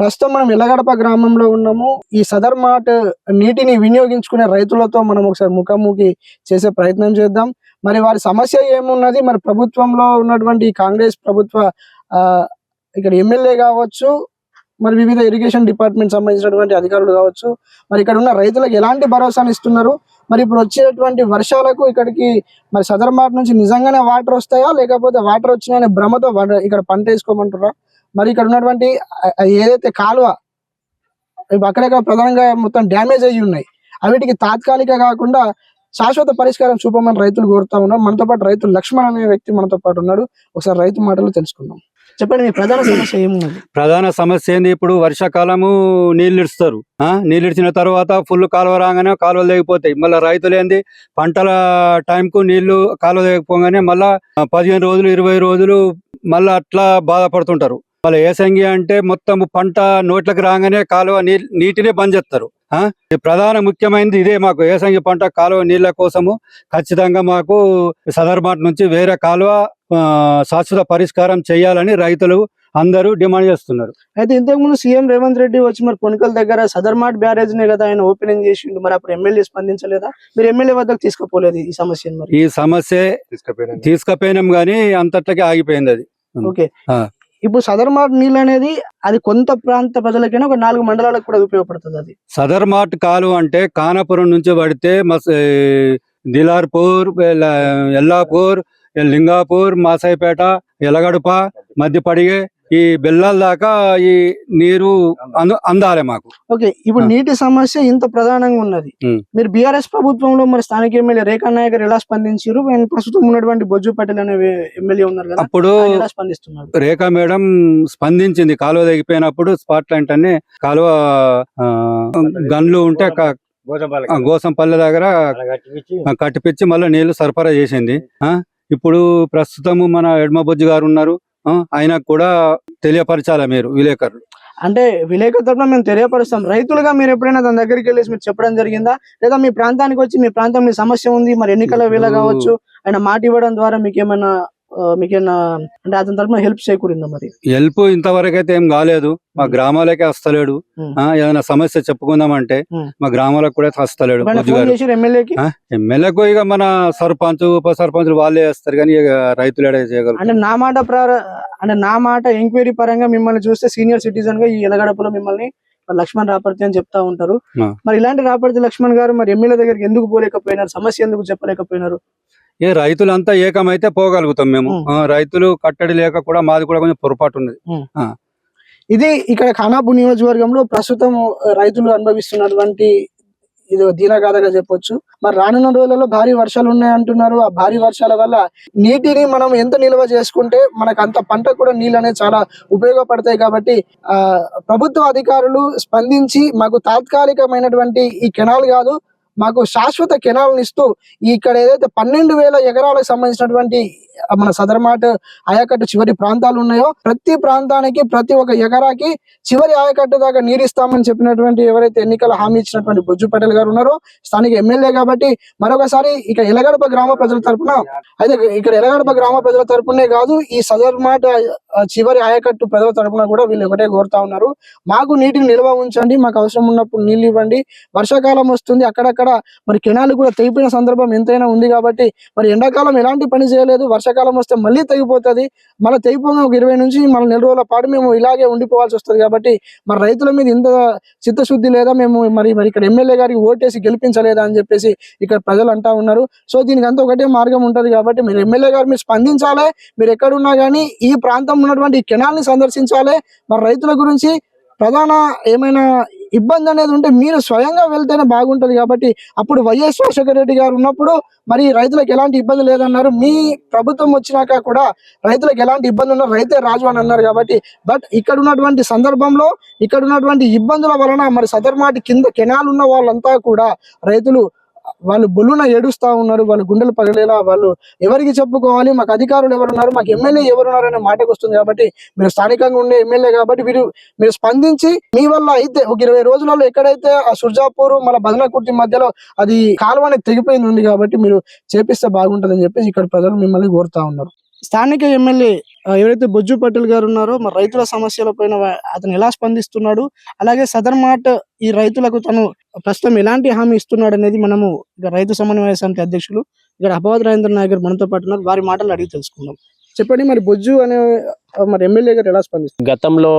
ప్రస్తుతం మనం ఎల్లగడప గ్రామంలో ఉన్నాము. ఈ సదర్ మార్ట్ నీటిని వినియోగించుకునే రైతులతో మనం ఒకసారి ముఖాముఖి చేసే ప్రయత్నం చేద్దాం. మరి వారి సమస్య ఏమున్నది, మరి ప్రభుత్వంలో ఉన్నటువంటి ఈ కాంగ్రెస్ ప్రభుత్వ ఇక్కడ ఎమ్మెల్యే కావచ్చు, మరి వివిధ ఇరిగేషన్ డిపార్ట్మెంట్ సంబంధించినటువంటి అధికారులు కావచ్చు, మరి ఇక్కడ ఉన్న రైతులకు ఎలాంటి భరోసాను ఇస్తున్నారు, మరి ఇప్పుడు వచ్చేటువంటి వర్షాలకు ఇక్కడికి మరి సదర్ మార్ట్ నుంచి నిజంగానే వాటర్ వస్తాయా, లేకపోతే వాటర్ వచ్చినాయనే భ్రమతో ఇక్కడ పంట వేసుకోమంటారా, మరి ఇక్కడ ఉన్నటువంటి ఏదైతే కాలువ అక్కడక్కడ ప్రధానంగా మొత్తం డ్యామేజ్ అయ్యి ఉన్నాయి, అవిటికి తాత్కాలిక కాకుండా శాశ్వత పరిష్కారం చూపమని రైతులు కోరుతా ఉన్నారు. మనతో పాటు రైతు లక్ష్మణ్ అనే వ్యక్తి మనతో పాటు ఉన్నాడు. ఒకసారి రైతు మాటలు తెలుసుకుందాం. చెప్పండి, మీ ప్రధాన సమస్య ఏమున్నది? ప్రధాన సమస్య ఏంది, ఇప్పుడు వర్షాకాలము నీళ్ళు ఇడుస్తారు. నీళ్ళు ఇడిచిన తర్వాత ఫుల్ కాలువ రాగానే కాలువలు తెగిపోతాయి. మళ్ళీ రైతులు ఏంది పంటల టైంకు నీళ్లు కాలువ తెగిపోగానే మళ్ళా 15 రోజులు 20 రోజులు మళ్ళీ అట్లా బాధపడుతుంటారు. మళ్ళీ ఏసంగి అంటే మొత్తం పంట నోట్లకు రాగానే కాలువ నీటినే బంద్ చేస్తారు. ప్రధాన ముఖ్యమైనది ఇదే, మాకు ఏసంగి పంట కాలువ నీళ్ల కోసము ఖచ్చితంగా మాకు సదర్ మార్ట్ నుంచి వేరే కాలువ శాశ్వత పరిష్కారం చేయాలని రైతులు అందరూ డిమాండ్ చేస్తున్నారు. అయితే ఇంతకు ముందు సీఎం రేవంత్ రెడ్డి వచ్చి మరి కొనుకల్ దగ్గర సదర్ మార్ట్ బ్యారేజ్ నే కదా ఆయన ఓపెనింగ్ చేసిండు, మరి అప్పుడు ఎమ్మెల్యే స్పందించలేదా? మీరు ఎమ్మెల్యే వద్దకు తీసుకుపోలేదు ఈ సమస్య? మరి ఈ సమస్య తీసుకుపోయినాం గానీ అంతట్లకే ఆగిపోయింది అది. ఓకే, ఇప్పుడు సదర్ మార్ట్ నీళ్ళు అనేది అది కొంత ప్రాంత ప్రజలకైనా ఒక 4 మండలాలకు కూడా ఉపయోగపడుతుంది. అది సదర్ మార్ట్ కాలువ అంటే కానాపురం నుంచి పడితే దిలార్పూర్, ఎల్లాపూర్, లింగాపూర్, మాసాయిపేట, ఎలగడప, మధ్యపడిగే ఈ బెల్లాల దాకా ఈ నీరు అందాలి మాకు. ఓకే, ఇప్పుడు నీటి సమస్య ఇంత ప్రధానంగా ఉన్నది. మీరు బీఆర్ఎస్ ప్రభుత్వంలో మరి స్థానిక ఎమ్మెల్యే రేఖా నాయక్ గారు ఎలా స్పందించారు? ప్రస్తుతం ఉన్నటువంటి బొజ్జు పటేల్ అనే ఎమ్మెల్యే ఉన్నారు కదా, అప్పుడు ఎలా స్పందిస్తున్నారు? రేఖా మేడం స్పందించింది. కాలువ తెగిపోయినప్పుడు స్పాట్ లైట్ అని కాలువ గన్లు ఉంటే గోసంపల్లె దగ్గర కట్టిపిచ్చి మళ్ళీ నీళ్లు సరఫరా చేసింది. ఇప్పుడు ప్రస్తుతము మన ఎడమ బొజ్జు గారు ఉన్నారు, ఆయనకు కూడా తెలియపరచాలా మీరు విలేకరులు? అంటే విలేకరు తరపున మేము తెలియపరుస్తాం. రైతులుగా మీరు ఎప్పుడైనా దాని దగ్గరికి వెళ్ళేసి మీరు చెప్పడం జరిగిందా, లేదా మీ ప్రాంతానికి వచ్చి మీ ప్రాంతంలో సమస్య ఉంది మరి ఎన్నికల వేళ కావచ్చు ఆయన మాట ఇవ్వడం ద్వారా మీకేమైనా అంటే అతని తరపున హెల్ప్ చేకూరిందా? మరి హెల్ప్ ఇంతవరకు అయితే ఏం కాలేదు. మా గ్రామాలకే వస్తలేడు. ఏదైనా సమస్య చెప్పుకుందామంటే మా గ్రామాలకు కూడా వస్తలేడు. ఎమ్మెల్యేకు ఇక మన సర్పంచ్ ఉప సర్పంచులు వాళ్ళే వేస్తారు కానీ ఇక రైతులు ఏడా చేయగలరు. అంటే నా మాట ఎంక్వైరీ పరంగా మిమ్మల్ని చూస్తే సీనియర్ సిటిజన్ గా ఈ ఎలగడపలో మిమ్మల్ని లక్ష్మణ్ రాపర్తి అని చెప్తా ఉంటారు. మరి ఇలాంటి రాపర్తి లక్ష్మణ్ గారు మరి ఎమ్మెల్యే దగ్గరికి ఎందుకు పోలేకపోయినారు? సమస్య ఎందుకు చెప్పలేకపోయినారు? రైతులంతా ఏకమైతే పోగలుగుతాం మేము. రైతులు కట్టడి లేక కూడా మాది కూడా కొంచెం పొరపాటు ఉన్నది. ఇది ఇక్కడ ఖానాపూర్ నియోజకవర్గంలో ప్రస్తుతం రైతులు అనుభవిస్తున్నటువంటి ఇది దీనగాథగా చెప్పొచ్చు. మరి రానున్న రోజులలో భారీ వర్షాలు ఉన్నాయంటున్నారు. ఆ భారీ వర్షాల వల్ల నీటిని మనం ఎంత నిల్వ చేసుకుంటే మనకు అంత పంట కూడా నీళ్ళు అనేది చాలా ఉపయోగపడతాయి. కాబట్టి ప్రభుత్వ అధికారులు స్పందించి మాకు తాత్కాలికమైనటువంటి ఈ కెనాల్ కాదు, మాకు శాశ్వత కెనాల్ని ఇస్తూ ఇక్కడ ఏదైతే 12,000 ఎకరాలకు సంబంధించినటువంటి మన సదర్ మార్ట్ ఆయకట్టు చివరి ప్రాంతాలు ఉన్నాయో ప్రతి ప్రాంతానికి ప్రతి ఒక్క ఎకరాకి చివరి ఆయకట్టు దాకా నీరిస్తామని చెప్పినటువంటి ఎవరైతే ఎన్నికల హామీ ఇచ్చినటువంటి బొజ్జు పటేల్ గారు ఉన్నారో స్థానిక ఎమ్మెల్యే. కాబట్టి మరొకసారి ఇక ఎలగడప గ్రామ ప్రజల తరపున అయితే ఇక్కడ ఎలగడప గ్రామ ప్రజల తరపునే కాదు ఈ సదర్ మార్ట్ చివరి ఆయకట్టు ప్రజల తరపున కూడా వీళ్ళు ఒకటే కోరుతా ఉన్నారు, మాకు నీటిని నిల్వ ఉంచండి, మాకు అవసరం ఉన్నప్పుడు నీళ్ళు ఇవ్వండి. వర్షాకాలం వస్తుంది, అక్కడక్కడ మరి కెనాల్ కూడా తెగిపోయిన సందర్భం ఎంతైనా ఉంది. కాబట్టి మరి ఎండాకాలం ఎలాంటి పని చేయలేదు, వర్షాకాలం వస్తే మళ్ళీ తెగిపోతుంది. మళ్ళీ తెగిపోగా ఒక 20 నుంచి మన 4 రోజుల పాటు మేము ఇలాగే ఉండిపోవాల్సి వస్తుంది. కాబట్టి మరి రైతుల మీద ఇంత చిత్తశుద్ధి లేదా, మేము మరి ఇక్కడ ఎమ్మెల్యే గారికి ఓటేసి గెలిపించలేదా అని చెప్పేసి ఇక్కడ ప్రజలు అంటా ఉన్నారు. సో దీనికి అంతా ఒకటే మార్గం ఉంటది. కాబట్టి మీరు ఎమ్మెల్యే గారు మీరు స్పందించాలి. మీరు ఎక్కడున్నా కానీ ఈ ప్రాంతంలో ఉన్నటువంటి కెనాల్ ని సందర్శించాలి. మరి రైతుల గురించి ప్రధాన ఏమైనా ఇబ్బంది అనేది ఉంటే మీరు స్వయంగా వెళ్తేనే బాగుంటది. కాబట్టి అప్పుడు వైఎస్ రాజశేఖర రెడ్డి గారు ఉన్నప్పుడు మరి రైతులకు ఎలాంటి ఇబ్బంది లేదన్నారు. మీ ప్రభుత్వం వచ్చినాక కూడా రైతులకు ఎలాంటి ఇబ్బంది ఉన్నారు, రైతే రాజు అని అన్నారు. కాబట్టి బట్ ఇక్కడ ఉన్నటువంటి సందర్భంలో ఇక్కడ ఉన్నటువంటి ఇబ్బందుల వలన మరి సదర్ మార్ట్ కింద కెనాల్ ఉన్న వాళ్ళంతా కూడా రైతులు వాళ్ళు బొల్లున ఏడుస్తా ఉన్నారు. వాళ్ళు గుండెలు పగలేలా వాళ్ళు ఎవరికి చెప్పుకోవాలి, మాకు అధికారులు ఎవరున్నారు, మాకు ఎమ్మెల్యే ఎవరున్నారు అనే మాటకు వస్తుంది. కాబట్టి మీరు స్థానికంగా ఉండే ఎమ్మెల్యే కాబట్టి మీరు స్పందించి మీ వల్ల అయితే ఒక 20 రోజులలో ఎక్కడైతే ఆ సుర్జాపూర్ మన బదనకుర్తి మధ్యలో అది కాలువ అనేది తెగిపోయింది ఉంది కాబట్టి మీరు చేపిస్తే బాగుంటుందని చెప్పేసి ఇక్కడ ప్రజలు మిమ్మల్ని కోరుతా ఉన్నారు. స్థానిక ఎమ్మెల్యే ఎవరైతే బొజ్జు పటేల్ గారు ఉన్నారో మరి రైతుల సమస్యల పైన అతను ఎలా స్పందిస్తున్నాడు, అలాగే సదర్ మార్ట్ ఈ రైతులకు తను ప్రస్తుతం ఎలాంటి హామీ ఇస్తున్నాడు అనేది మనము ఇక రైతు సమన్వయ సమితి అధ్యక్షులు ఇక్కడ అపవాద్ రాజేంద్ర నాయక్ గారు మనతో పాటు ఉన్నారు. వారి మాటలు అడిగి తెలుసుకుందాం. చెప్పండి, మరి బొజ్జు అనే మరి ఎమ్మెల్యే గారు ఎలా స్పందిస్తారు? గతంలో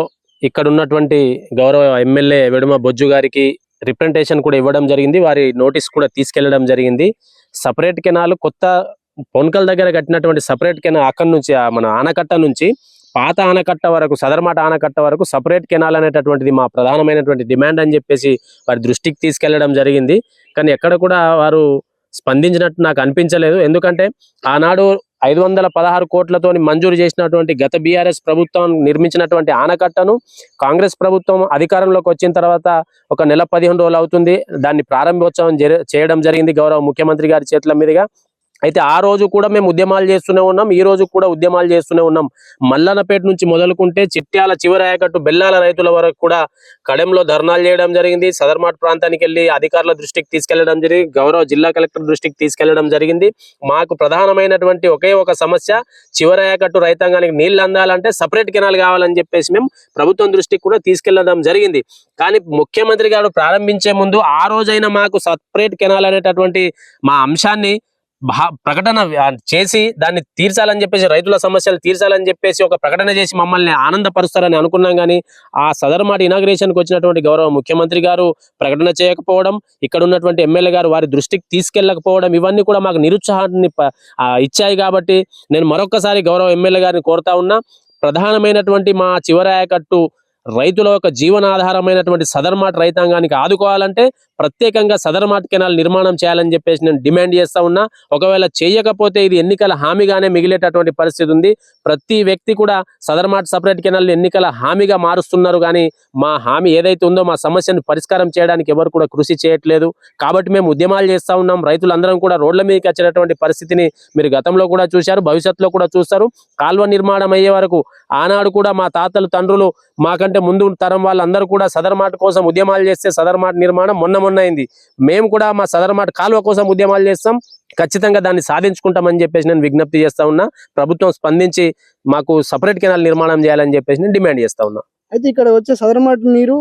ఇక్కడ ఉన్నటువంటి గౌరవ ఎమ్మెల్యే వెడుమ బొజ్జు గారికి రిప్రజెంటేషన్ కూడా ఇవ్వడం జరిగింది, వారి నోటీస్ కూడా తీసుకెళ్లడం జరిగింది. సపరేట్ కెనాల్ కొత్త పొన్కల్ దగ్గర కట్టినటువంటి సపరేట్ కెనాల్ అక్కడి నుంచి మన ఆనకట్ట నుంచి పాత ఆనకట్ట వరకు సదర్మాట ఆనకట్ట వరకు సపరేట్ కెనాల్ అనేటటువంటిది మా ప్రధానమైనటువంటి డిమాండ్ అని చెప్పేసి వారి దృష్టికి తీసుకెళ్లడం జరిగింది. కానీ ఎక్కడ కూడా వారు స్పందించినట్టు నాకు అనిపించలేదు. ఎందుకంటే ఆనాడు 516 కోట్లతోని మంజూరు చేసినటువంటి గత బీఆర్ఎస్ ప్రభుత్వం నిర్మించినటువంటి ఆనకట్టను కాంగ్రెస్ ప్రభుత్వం అధికారంలోకి వచ్చిన తర్వాత ఒక నెల 15 రోజులు అవుతుంది దాన్ని ప్రారంభోత్సవం చేయడం జరిగింది గౌరవ ముఖ్యమంత్రి గారి చేతుల మీదుగా. అయితే ఆ రోజు కూడా మేము ఉద్యమాలు చేస్తూనే ఉన్నాం, ఈ రోజు కూడా ఉద్యమాలు చేస్తూనే ఉన్నాం. మల్లన్నపేట నుంచి మొదలుకుంటే చిట్యాల చివరి ఆయకట్టు బెల్లాల రైతుల వరకు కూడా కడెంలో ధర్నాలు చేయడం జరిగింది. సదర్మాట్ ప్రాంతానికి వెళ్ళి అధికారుల దృష్టికి తీసుకెళ్లడం జరిగింది, గౌరవ జిల్లా కలెక్టర్ దృష్టికి తీసుకెళ్లడం జరిగింది. మాకు ప్రధానమైనటువంటి ఒకే ఒక సమస్య, చివరి ఆయకట్టు రైతాంగానికి నీళ్లు అందాలంటే సపరేట్ కెనాల్ కావాలని చెప్పేసి మేము ప్రభుత్వం దృష్టికి కూడా తీసుకెళ్లడం జరిగింది. కానీ ముఖ్యమంత్రి గారు ప్రారంభించే ముందు ఆ రోజైనా మాకు సపరేట్ కెనాల్ అనేటటువంటి మా అంశాన్ని ప్రకటన చేసి దాన్ని తీర్చాలని చెప్పేసి, రైతుల సమస్యలు తీర్చాలని చెప్పేసి ఒక ప్రకటన చేసి మమ్మల్ని ఆనందపరుస్తారని అనుకున్నాం. కానీ ఆ సదర్మాట ఇనాగ్రేషన్కి వచ్చినటువంటి గౌరవ ముఖ్యమంత్రి గారు ప్రకటన చేయకపోవడం, ఇక్కడ ఉన్నటువంటి ఎమ్మెల్యే గారు వారి దృష్టికి తీసుకెళ్లకపోవడం, ఇవన్నీ కూడా మాకు నిరుత్సాహాన్ని ఇచ్చాయి. కాబట్టి నేను మరొకసారి గౌరవ ఎమ్మెల్యే గారిని కోరుతా ఉన్నా, ప్రధానమైనటువంటి మా చివరి ఆయకట్టు రైతుల యొక్క జీవనాధారమైనటువంటి సదర్మాట్ రైతాంగానికి ఆదుకోవాలంటే ప్రత్యేకంగా సదర్మాట్ కెనాల్ నిర్మాణం చేయాలని చెప్పేసి నేను డిమాండ్ చేస్తా ఉన్నా. ఒకవేళ చేయకపోతే ఇది ఎన్నికల హామీగానే మిగిలేటటువంటి పరిస్థితి ఉంది. ప్రతి వ్యక్తి కూడా సదర్మాట్ సపరేట్ కెనాల్ ఎన్నికల హామీగా మారుస్తున్నారు, కానీ మా హామీ ఏదైతే ఉందో మా సమస్యను పరిష్కారం చేయడానికి ఎవరు కూడా కృషి చేయట్లేదు. కాబట్టి మేము ఉద్యమాలు చేస్తా ఉన్నాం. రైతులందరం కూడా రోడ్ల మీదకి వచ్చినటువంటి పరిస్థితిని మీరు గతంలో కూడా చూశారు, భవిష్యత్తులో కూడా చూస్తారు. కాల్వ నిర్మాణం అయ్యే వరకు ఆనాడు కూడా మా తాతలు తండ్రులు మాకంటే ముందు తరం వాళ్ళందరూ కూడా సదర్మాట్ కోసం ఉద్యమాలు చేస్తే సదర్మాట్ నిర్మాణం మొన్న అయింది. మేము కూడా మా సదర్మాట్ కాలువ కోసం ఉద్యమాలు చేస్తాం, ఖచ్చితంగా దాన్ని సాధించుకుంటామని చెప్పేసి నేను విజ్ఞప్తి చేస్తా ఉన్నా. ప్రభుత్వం స్పందించి మాకు సపరేట్ కెనాల్ నిర్మాణం చేయాలని చెప్పేసి నేను డిమాండ్ చేస్తా ఉన్నా. అయితే ఇక్కడ వచ్చే సదర్మాట్ నీరు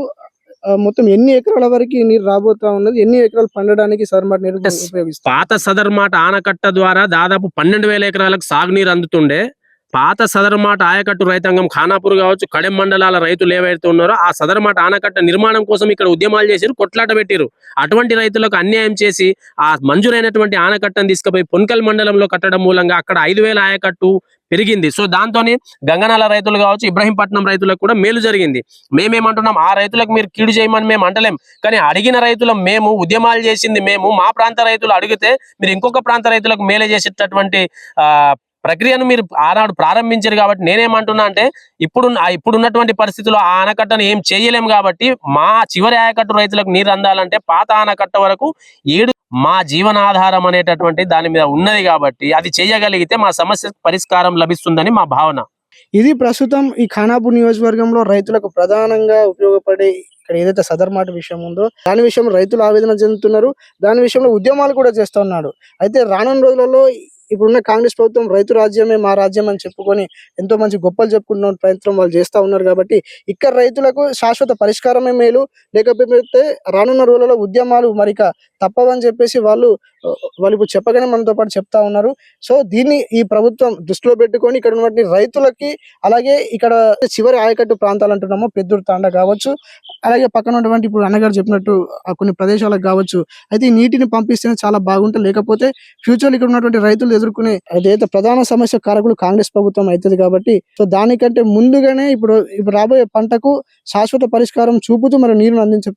మొత్తం ఎన్ని ఎకరాల వరకు నీరు రాబోతా ఉన్నది, ఎన్ని ఎకరాలు పండడానికి సదర్మాట్ నీరు ఉపయోగిస్తారు? పాత సదర్మాట్ ఆనకట్ట ద్వారా దాదాపు 12,000 ఎకరాలకు సాగునీరు అందుతుండే. పాత సదర్మాట్ ఆయకట్టు రైతాంగం ఖానాపూర్ కావచ్చు, కడెం మండలాల రైతులు ఏవైతే ఉన్నారో ఆ సదర్మాట్ ఆనకట్ట నిర్మాణం కోసం ఇక్కడ ఉద్యమాలు చేశారు, కొట్లాట పెట్టారు. అటువంటి రైతులకు అన్యాయం చేసి ఆ మంజూరైనటువంటి ఆనకట్టను తీసుకుపోయి పొన్కల్ మండలంలో కట్టడం మూలంగా అక్కడ 5,000 ఆయకట్టు పెరిగింది. సో దాంతో గంగనాల రైతులు కావచ్చు, ఇబ్రహీంపట్నం రైతులకు కూడా మేలు జరిగింది. మేమేమంటున్నాం, ఆ రైతులకు మీరు కీడు చేయమని మేము అంటలేం, కానీ అడిగిన రైతులు మేము, ఉద్యమాలు చేసింది మేము. మా ప్రాంత రైతులు అడిగితే మీరు ఇంకొక ప్రాంత రైతులకు మేలు చేసేటటువంటి ప్రక్రియను మీరు ఆనాడు ప్రారంభించారు. కాబట్టి నేనేమంటున్నా అంటే ఇప్పుడున్నటువంటి పరిస్థితుల్లో ఆ ఆనకట్టను ఏం చేయలేము. కాబట్టి మా చివరి ఆయకట్టు రైతులకు నీరు అందాలంటే పాత ఆనకట్ట వరకు 7 మా జీవనాధారం అనేటటువంటి దాని మీద ఉన్నది. కాబట్టి అది చేయగలిగితే మా సమస్య పరిష్కారం లభిస్తుందని మా భావన. ఇది ప్రస్తుతం ఈ ఖానాపూర్ నియోజకవర్గంలో రైతులకు ప్రధానంగా ఉపయోగపడే ఇక్కడ ఏదైతే సదర్మాట్ విషయం ఉందో దాని విషయంలో రైతులు ఆవేదన చెందుతున్నారు. దాని విషయంలో ఉద్యమాలు కూడా చేస్తున్నాడు. అయితే రానున్న రోజులలో ఇప్పుడున్న కాంగ్రెస్ ప్రభుత్వం రైతు రాజ్యమే మా రాజ్యం అని చెప్పుకొని ఎంతో మంచి గొప్పలు చెప్పుకున్న ప్రయత్నం వాళ్ళు చేస్తూ ఉన్నారు. కాబట్టి ఇక్కడ రైతులకు శాశ్వత పరిష్కారమే మేలు, లేకపోతే రానున్న రోజులలో ఉద్యమాలు మరిక తప్పవని చెప్పేసి వాళ్ళు ఇప్పుడు చెప్పగానే మనతో పాటు చెప్తా ఉన్నారు. సో దీన్ని ఈ ప్రభుత్వం దృష్టిలో పెట్టుకొని ఇక్కడ ఉన్నటువంటి రైతులకి, అలాగే ఇక్కడ చివరి ఆయకట్టు ప్రాంతాలు అంటున్నామో పెద్దూరు తాండా కావచ్చు, అలాగే పక్కన ఉన్నటువంటి ఇప్పుడు అన్నగారు చెప్పినట్టు కొన్ని ప్రదేశాలకు కావచ్చు, అయితే ఈ నీటిని పంపిస్తేనే చాలా బాగుంటుంది. లేకపోతే ఫ్యూచర్ ఇక్కడ ఉన్నటువంటి రైతులు ఎదుర్కొనే అదైతే ప్రధాన సమస్య కారకులు కాంగ్రెస్ ప్రభుత్వం అవుతుంది. కాబట్టి సో దానికంటే ముందుగానే ఇప్పుడు రాబోయే పంటకు శాశ్వత పరిష్కారం చూపుతూ మరి నీరును అందించే